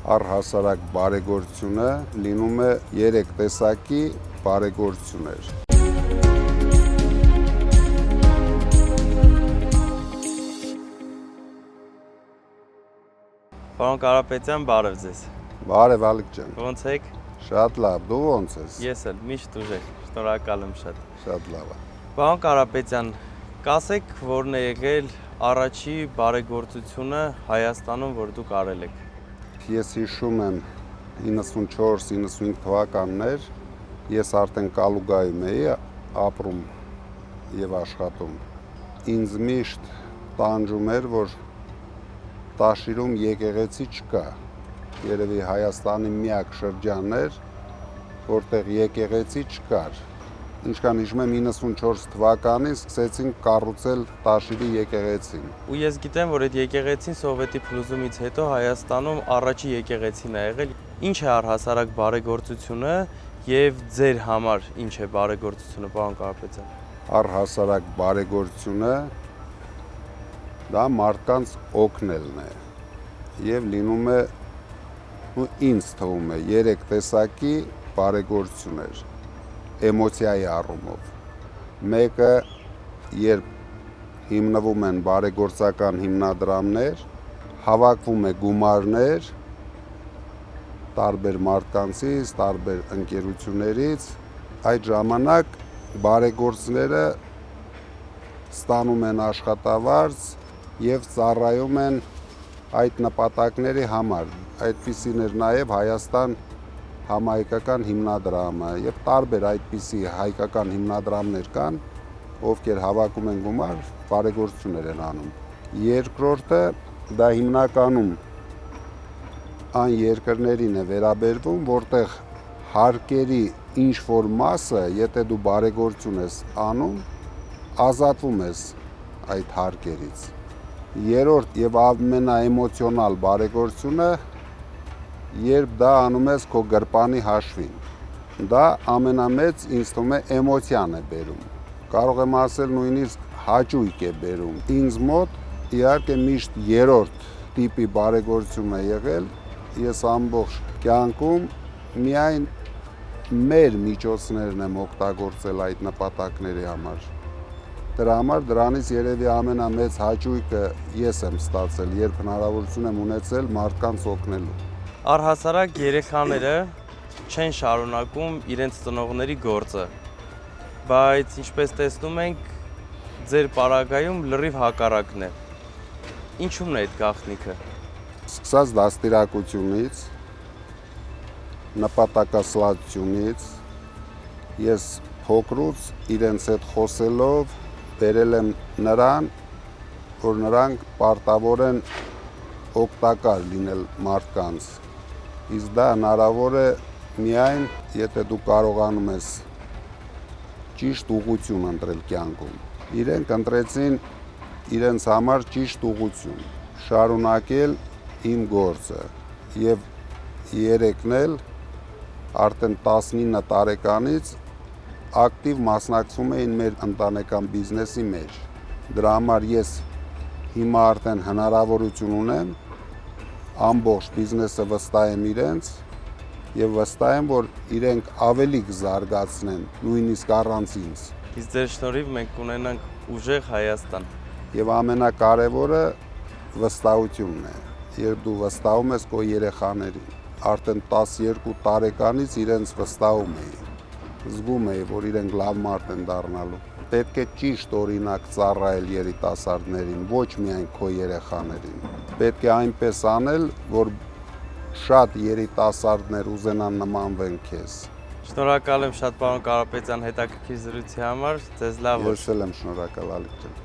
Առհասարակ բարեգործությունը լինում է 3 տեսակի բարեգործություններ։ Պարոն Կարապետյան, բարև ձեզ։ Բարև Ալիկ ջան։ Ոնց եք։ Շատ լավ, դու ոնց ես։ Ես էլ միշտ ուժեղ, շնորհակալ եմ շատ։ Շատ լավ է։ Պարոն Կարապետյան, կասեք, որն է եղել առաջի բարեգործությունը Հայաստանում, որ դուք արել եք։ Ես հիշում եմ 94-95 թվականներ, ես արդեն Կալուգայում էի ապրում եւ աշխատում։ Ինձ միշտ տանջում էր, որ Տաշիրում եկեղեցի չկա։ Երևի Հայաստանի միակ շրջանն էր, որտեղ եկեղեցի չկար։ Ինչքան հիշում եմ 94 թվականին սկսեցին կառուցել Տաշիրի եկեղեցին։ Ու ես գիտեմ, որ այդ եկեղեցին Սովետի փլուզումից հետո Հայաստանում առաջի եկեղեցին է եղել։ Ինչ է առհասարակ բարեգործությունը եւ ձեր համար ինչ է բարեգործությունը, պարոն Կարապետյան։ Առհասարակ բարեգործությունը դա մարդկանց օգնելն է եւ լինում է ու ինձ թվում է 3 տեսակի բարեգործություններ էմոցիայի առումով։ Մեկը երբ հիմնվում են բարեգործական հիմնադրամներ, հավաքվում է գումարներ տարբեր մարդկանցից, տարբեր ընկերություններից, այդ ժամանակ բարեգործները ստանում են աշխատավարձ եւ ծառայում են այդ նպատակների համար։ Այդպիսին էր նաեւ Հայաստան համահայկական հիմնադրամը եւ տարբեր այդպիսի հայկական հիմնադրամներ կան, ովքեր հավաքում են գումար, բարեգործություններ են անում։ Երկրորդը դա հիմնականում այն երկրներին է վերաբերվում, որտեղ հարկերի ինչ որ մասը, եթե դու բարեգործություն ես անում, ազատվում ես այդ հարկերից։ Երրորդ եւ ամենաէմոցիոնալ բարեգործությունը, երբ դա անում ես քո գրպանի հաշվին։ Դա ամենամեծ ինձ թվում է էմոցիան է բերում։ Կարող եմ ասել նույնիսկ հաճույք է բերում։ Ինձ մոտ իհարկե միշտ երրորդ տիպի բարեգործություն է եղել։ Ես ամբողջ կյանքում միայն մեր միջոցներն եմ օգտագործել այդ նպատակների համար։ Դրա համար դրանից երևի ամենամեծ հաճույքը ես եմ ստացել, երբ հնարավորություն եմ ունեցել մարդկանց օգնելու։ Առհասարակ երեխաները չեն շարունակում իրենց ծնողների գործը, բայց ինչպես տեսնում ենք, ձեր պարագայում լրիվ հակառակն է։ Ինչու՞մն է այդ գաղտնիքը։ Սկսած դաստիարակությունից, նպատակասլացությունից, ես փոքրուց իրենց հետ խոսելով բերել եմ նրան, որ նրանք պարտավոր են օգտակար լինել մարդկանց։ Իսկ դա հնարավոր է միայն, եթե դու կարողանում ես ճիշտ ուղղություն ընտրել կյանքում։ Իրենք ընտրեցին իրենց համար ճիշտ ուղղություն, շարունակել իմ գործը եւ երեքն էլ արդեն 19 տարեկանից ակտիվ մասնակցում էին մեր ընտանեկան բիզնեսի մեջ։ Դրա համար ես հիմա արդեն հնարավորություն ունեմ ամբողջ բիզնեսը վստահեմ իրենց եւ վստահ եմ, որ իրենք ավելի կզարգացնեն, նույնիսկ առանց ինձ։ Իսկ ձեր շնորհիվ մենք կունենանք ուժեղ Հայաստան։ Եվ ամենակարևորը վստահությունն է։ Երբ դու վստահում ես քո երեխաներին, արդեն 12 տարեկանից իրենց վստահում էի։ Զգում էի, որ իրենք լավ մարդ են դառնալու։ Պետք է ճիշտ օրինակ ծառայել երիտասարդներին, ոչ միայն քո երեխաներին։ Պետք է այնպես անել, որ շատ երիտասարդներ ուզենան նմանվեն քեզ։ Շնորհակալ եմ շատ, պարոն Կարապետյան, հետաքրքիր զրույցի համար։ Ձեզ լավ օր։ Ես էլ եմ շնորհակալ, Ալիկ ջան։